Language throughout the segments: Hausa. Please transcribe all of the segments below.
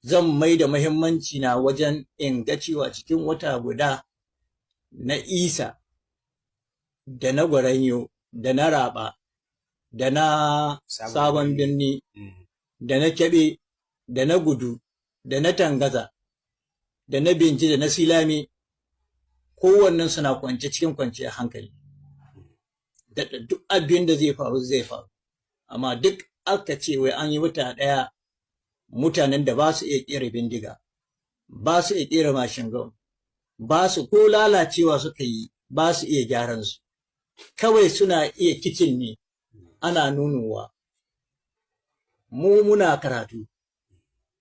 zan mai da muhimmanci na wajen in ga cewa cikin wata guda na Isa da na Gwaranyo da na Raba da na Sabon Birni da na Kebe da na Gudu da na Tangaza da na Binji da na Silami kowannen suna kwance cikin kwanciyar hankali da duk abin da zai faru amma duk aka ce wai an yi wata ɗaya mutanen da ba su iya ƙera bindiga ba su iya ƙera mashin gun ba su ko lalacewa suka yi ba su iya gyaran su kawai suna iya kicin ne ana nunowa mu muna karatu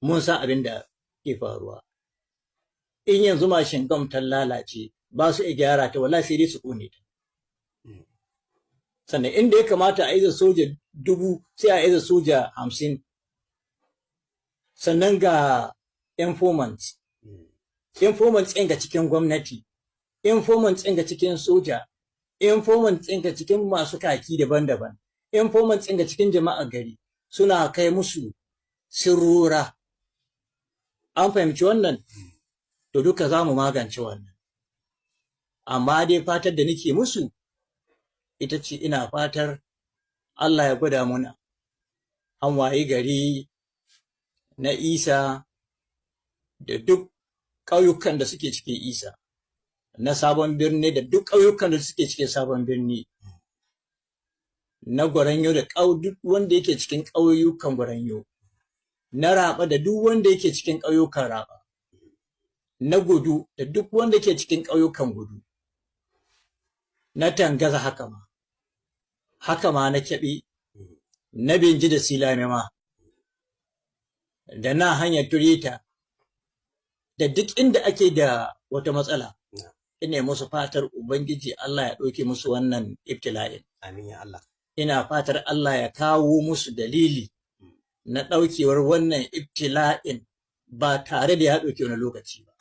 mun san abin da ke faruwa in yanzu mashin gun ta lalace ba su iya gyara ta wallahi sai dai su ƙone ta sannan inda ya kamata a iza soja 1000 sai a iza soja 50 sannan ga informants ɗin ga cikin gwamnati informants ɗin ga cikin soja informants ɗin ga cikin masu kaki daban-daban informants ɗin ga cikin jama'a gari suna kai musu sirrura an fahimci wannan to duka za mu magance wannan amma dai fatar da nake musu ita ce ina fatar Allah ya gwada muna an wayi gari na Isa da duk ƙauyukan da suke cikin Isa na Sabon Birni da duk ƙauyukan da suke cikin Sabon Birni na Gwaranyo da duk wanda yake cikin ƙauyukan Gwaranyo na Raba da duk wanda yake cikin ƙauyukan Raba na Gudu da duk wanda yake cikin ƙauyukan Gudu na Tangaza haka ma na Kebe na Binji da Silame ma da na hanyar Tureta da duk inda ake da wata matsala ina musu fatar Ubangiji Allah ya ɗauke musu wannan ibtila'in amin ya Allah ina fatar Allah ya kawo musu dalili na ɗaukewar wannan ibtila'in ba tare da ya ɗauke wani lokaci ba